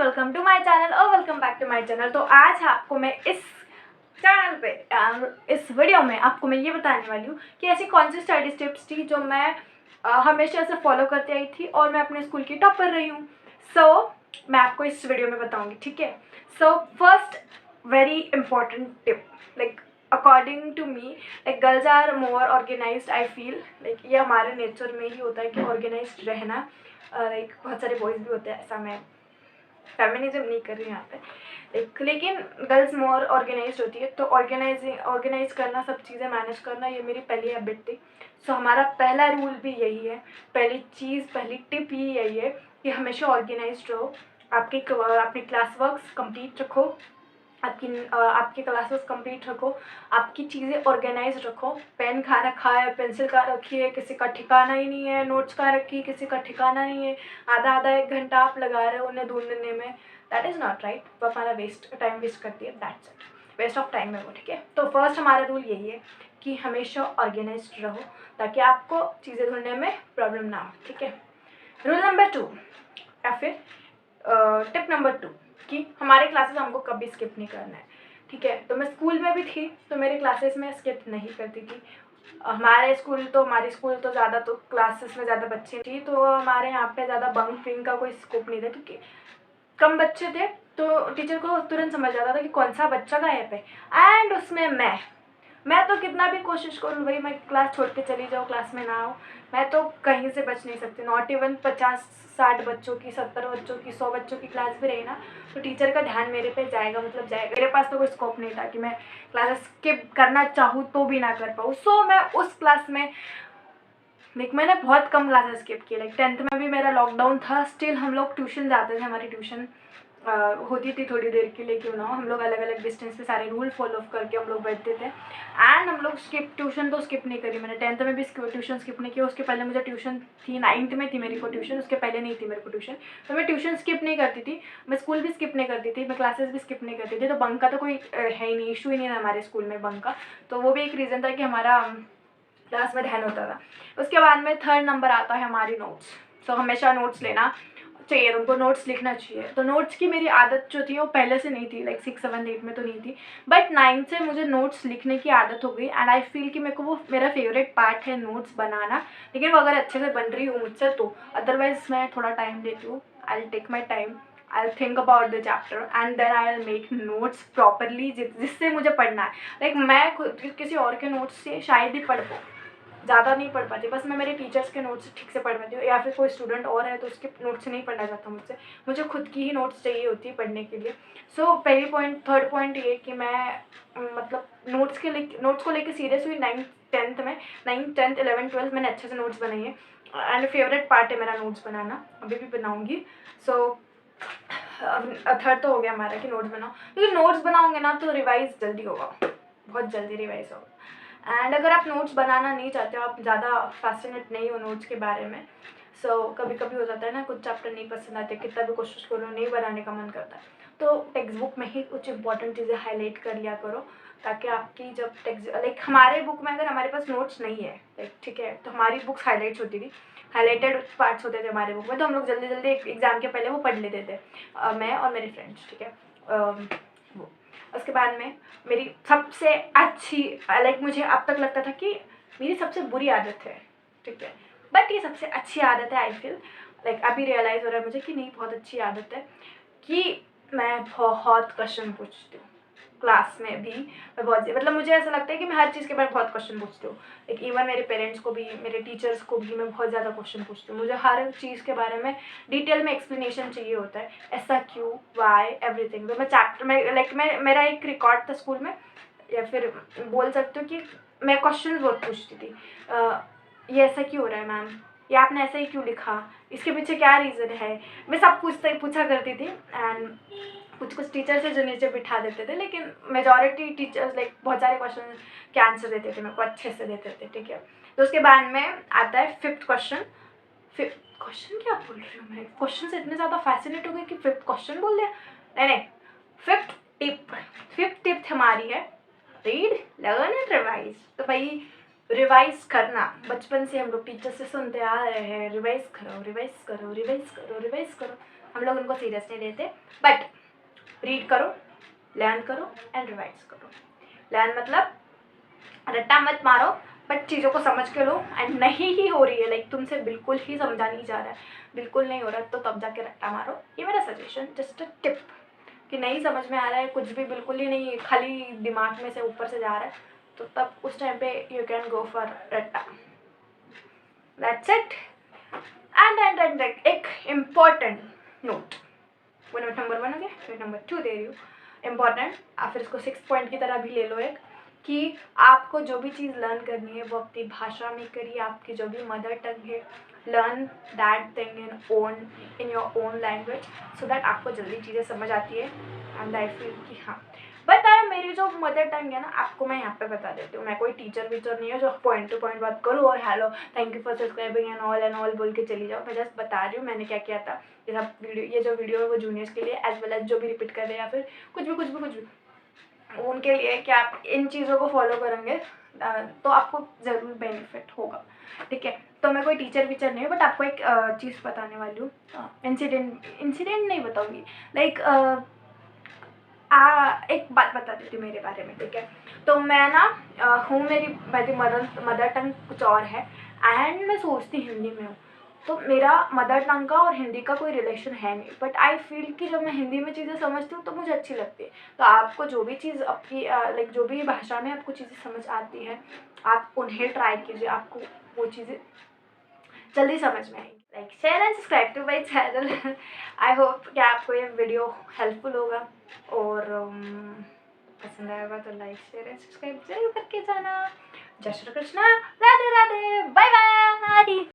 Welcome to my channel और welcome back to my channel. तो आज आपको मैं इस चैनल पे इस वीडियो में आपको मैं ये बताने वाली हूँ कि ऐसी कौन सी स्टडी टिप्स थी जो मैं हमेशा से फॉलो करती आई थी और मैं अपने स्कूल की टॉपर रही हूँ। मैं आपको इस वीडियो में बताऊँगी, ठीक है। First very important tip, like according to me, like girls are more organised. I feel like ये हमारे नेचर में ही होता है कि ऑर्गेनाइज्ड रहना। लाइक बहुत सारे बॉयज़ भी होते हैं, ऐसा मैं फेमिनिज्म नहीं कर रही हूँ यहाँ पे, लेकिन गर्ल्स मोर ऑर्गेनाइज होती है। तो ऑर्गेनाइज करना, सब चीज़ें मैनेज करना, ये मेरी पहली हैबिट थी। हमारा पहला रूल भी यही है, पहली टिप ही यही है कि हमेशा ऑर्गेनाइज्ड रहो। आपके क्लास वर्क्स कंप्लीट रखो, आपके क्लासेस कंप्लीट रखो, आपकी चीज़ें ऑर्गेनाइज रखो। पेन कहाँ रखा है, पेंसिल कहाँ रखी है, किसी का ठिकाना ही नहीं है। नोट्स कहाँ रखी है, किसी का ठिकाना नहीं है। आधा एक घंटा आप लगा रहे हो उन्हें ढूंढने में, दैट इज़ नॉट राइट। वो हमारा टाइम वेस्ट करती है, that's it, waste of time है वो, ठीक है। तो फर्स्ट हमारा रूल यही है कि हमेशा ऑर्गेनाइज रहो ताकि आपको चीज़ें ढूंढने में प्रॉब्लम ना हो, ठीक है। रूल नंबर 2 या फिर टिप नंबर 2 कि हमारे क्लासेस हमको कभी स्किप नहीं करना है, ठीक है। तो मैं स्कूल में भी थी तो मेरे क्लासेस में स्किप नहीं करती थी। हमारी स्कूल तो ज़्यादा, तो क्लासेस में ज़्यादा बच्चे थी, तो हमारे यहाँ पे ज़्यादा बंक फिंग का कोई स्कोप नहीं था क्योंकि कम बच्चे थे। तो टीचर को तुरंत समझ आता था कि कौन सा बच्चा गायब है। एंड उसमें मैं तो कितना भी कोशिश करूँ भाई, मैं क्लास छोड़ के चली जाऊँ, क्लास में ना आऊँ, मैं तो कहीं से बच नहीं सकती। नॉट इवन 50-60 बच्चों की, 70 बच्चों की, 100 बच्चों की क्लास भी रही ना, तो टीचर का ध्यान मेरे पे जाएगा, मतलब जाएगा। मेरे पास तो कोई स्कोप नहीं था कि मैं क्लास स्किप करना चाहूँ तो भी ना कर पाऊँ। मैं उस क्लास में, लाइक मैंने बहुत कम क्लासेस स्किप किए। लाइक 10th में भी मेरा लॉकडाउन था, स्टिल हम लोग ट्यूशन जाते थे। हमारी ट्यूशन होती थी थोड़ी देर के लिए, क्यों ना हो। हम लोग अलग अलग डिस्टेंस पे सारे रूल फॉलो करके हम लोग बैठते थे। एंड हम लोग ट्यूशन तो स्किप नहीं करी मैंने। 10th में भी ट्यूशन स्किप नहीं किया। उसके पहले मुझे ट्यूशन थी, 9th में थी मेरे को ट्यूशन, उसके पहले नहीं थी मेरे को ट्यूशन। तो मैं ट्यूशन स्किप नहीं करती थी, मैं स्कूल भी स्किप नहीं करती थी, मैं क्लासेस भी स्किप नहीं करती थी। तो बंक का तो कोई है ही नहीं, इशू ही नहीं था हमारे स्कूल में बंक का। तो वो भी एक रीज़न था कि हमारा क्लास में ध्यान होता था। उसके बाद में 3rd नंबर आता है हमारी नोट्स। हमेशा नोट्स लेना चाहिए, तुमको नोट्स लिखना चाहिए। तो नोट्स की मेरी आदत जो थी वो पहले से नहीं थी, लाइक 6, 7, 8 में तो नहीं थी, बट 9 से मुझे नोट्स लिखने की आदत हो गई। एंड आई फील कि मेरे को वो मेरा फेवरेट पार्ट है नोट्स बनाना। लेकिन वो अगर अच्छे से बन रही हूँ मुझसे तो, अदरवाइज मैं थोड़ा टाइम लेती हूँ। I will take my time, I will think about the chapter and then I will make notes properly, जिससे मुझे पढ़ना है। लाइक मैं खुद किसी और के नोट्स से शायद ही पढ़ पाऊँ, ज़्यादा नहीं पढ़ पाती, बस मैं मेरे टीचर्स के नोट्स ठीक से पढ़ पाती हूँ, या फिर कोई स्टूडेंट और है तो उसके नोट्स से नहीं पढ़ना चाहता मुझे खुद की ही नोट्स चाहिए होती है पढ़ने के लिए। थर्ड पॉइंट ये कि मैं मतलब नोट्स को लेके सीरियस हुई 9th 10th में। 9th 10th 11th 12th मैंने अच्छे से नोट्स बनाई है। एंड फेवरेट पार्ट है मेरा नोट्स बनाना, अभी भी बनाऊँगी। थर्ड तो हो गया हमारा कि नोट्स बनाओ, क्योंकि नोट्स बनाओगे ना तो रिवाइज जल्दी होगा, बहुत जल्दी रिवाइज होगा। एंड अगर आप नोट्स बनाना नहीं चाहते हो, आप ज़्यादा फैसिनेट नहीं हो नोट्स के बारे में, कभी कभी हो जाता है ना, कुछ चैप्टर नहीं पसंद आते, कितना भी कोशिश करो नहीं बनाने का मन करता है, तो टेक्स्ट बुक में ही कुछ इंपॉर्टेंट चीज़ें हाईलाइट कर लिया करो, ताकि आपकी जब लाइक हमारे बुक में अगर हमारे पास नोट्स नहीं है, लाइक ठीक है, तो हमारी बुक्स हाईलाइट्स होती थी, हाईलाइटेड पार्ट्स होते थे हमारे बुक में, तो हम लोग जल्दी जल्दी एग्जाम के पहले वो पढ़ लेते थे, मैं और मेरे फ्रेंड्स, ठीक है। वो उसके बाद में मेरी सबसे अच्छी, लाइक मुझे अब तक लगता था कि मेरी सबसे बुरी आदत है, ठीक है, बट ये सबसे अच्छी आदत है। आई फील लाइक अभी रियलाइज़ हो रहा है मुझे कि नहीं, बहुत अच्छी आदत है कि मैं बहुत क्वेश्चन पूछती हूँ क्लास में भी। मैं बहुत, मतलब मुझे ऐसा लगता है कि मैं हर चीज़ के बारे में बहुत क्वेश्चन पूछती हूँ। लाइक इवन मेरे पेरेंट्स को भी, मेरे टीचर्स को भी मैं बहुत ज़्यादा क्वेश्चन पूछती हूँ। मुझे हर चीज़ के बारे में डिटेल में एक्सप्लेनेशन चाहिए होता है, ऐसा क्यों, वाई, एवरीथिंग। तो मैं चैप्टर में, लाइक मेरा एक रिकॉर्ड था स्कूल में, या फिर बोल सकते हो कि मैं क्वेश्चन बहुत पूछती थी। ये ऐसा क्यों हो रहा है मैम, ये आपने ऐसा ही क्यों लिखा, इसके पीछे क्या रीज़न है, मैं सब पूछा करती थी। एंड कुछ टीचर्स है जो नीचे बिठा देते थे, लेकिन मेजॉरिटी टीचर्स लाइक बहुत सारे क्वेश्चन के आंसर देते थे, मेरे को अच्छे से देते थे, ठीक है। तो उसके बाद में आता है 5th क्वेश्चन। क्वेश्चन क्या बोल रही हूँ मैं, क्वेश्चन से इतने ज़्यादा फैसिनेट हो गए कि 5th क्वेश्चन बोल दिया। नहीं, 5th टिप हमारी है रीड, लर्न एंड रिवाइज। तो भाई रिवाइज करना, बचपन से हम लोग टीचर से सुनते आ रहे हैं, रिवाइज करो, रिवाइज करो, रिवाइज करो, रिवाइज करो। हम लोग उनको सीरियस नहीं लेते। बट रीड करो, लर्न करो एंड रिवाइज करो। लर्न मतलब रट्टा मत मारो, बट चीज़ों को समझ के लो। एंड नहीं ही हो रही है, लाइक तुमसे बिल्कुल ही समझा नहीं जा रहा है, बिल्कुल नहीं हो रहा है, तो तब जाके रट्टा मारो। ये मेरा सजेशन, जस्ट अ टिप, कि नहीं समझ में आ रहा है, कुछ भी बिल्कुल ही नहीं, खाली दिमाग में से ऊपर से जा रहा है, तो तब उस टाइम पे यू कैन गो फॉर रट्टा। That's it. एंड एक इम्पॉर्टेंट नोट, वो नोट नंबर 1 हो गया, नोट नंबर 2 दे रही हूँ इम्पॉर्टेंट। आप फिर इसको 6 पॉइंट की तरह भी ले लो एक, कि आपको जो भी चीज़ लर्न करनी है वो अपनी भाषा में करिए, आपकी जो भी मदर टंग है, learn that thing in your own language, so that आपको जल्दी चीज़ें समझ आती है। एंड आई फील कि हाँ, बट मेरी जो मदर टंग है ना, आपको मैं यहाँ पे बता देती हूँ, मैं कोई टीचर वीचर नहीं है जो पॉइंट टू पॉइंट बात करूँ और hello thank you for subscribing and all बोल के चली जाओ। मैं जस्ट बता रही हूँ मैंने क्या किया था। ये जो वीडियो है वो जूनियर्स के लिए, एज वेल एज जो भी रिपीट कर रहे हैं या फिर कुछ भी उनके लिए, कि आप इन चीज़ों को फॉलो करेंगे तो आपको ज़रूर बेनिफिट होगा। ठीक है, तो मैं कोई टीचर वीचर नहीं हूँ, बट आपको एक चीज़ बताने वाली हूँ। इंसिडेंट नहीं बताऊँगी, लाइक एक बात बता देती हूँ मेरे बारे में। ठीक है, तो मैं ना हूँ, मेरी मदर टंग कुछ और है एंड मैं सोचती हिंदी में हूँ, तो मेरा मदर टंग का और हिंदी का कोई रिलेशन है नहीं, बट आई फील कि जब मैं हिंदी में चीज़ें समझती हूँ तो मुझे अच्छी लगती है। तो आपको जो भी चीज़ आपकी लाइक जो भी भाषा में आपको चीज़ें समझ आती है, आप उन्हें ट्राई कीजिए, आपको वो चीज़ें जल्दी समझ में आएगी। Like share and subscribe to my channel. I hope कि आपको ये वीडियो हेल्पफुल होगा, और पसंद आएगा तो लाइक शेयर एंड सब्सक्राइब जरूर करके जाना। जय श्री कृष्णा, राधे राधे, बाय बाय।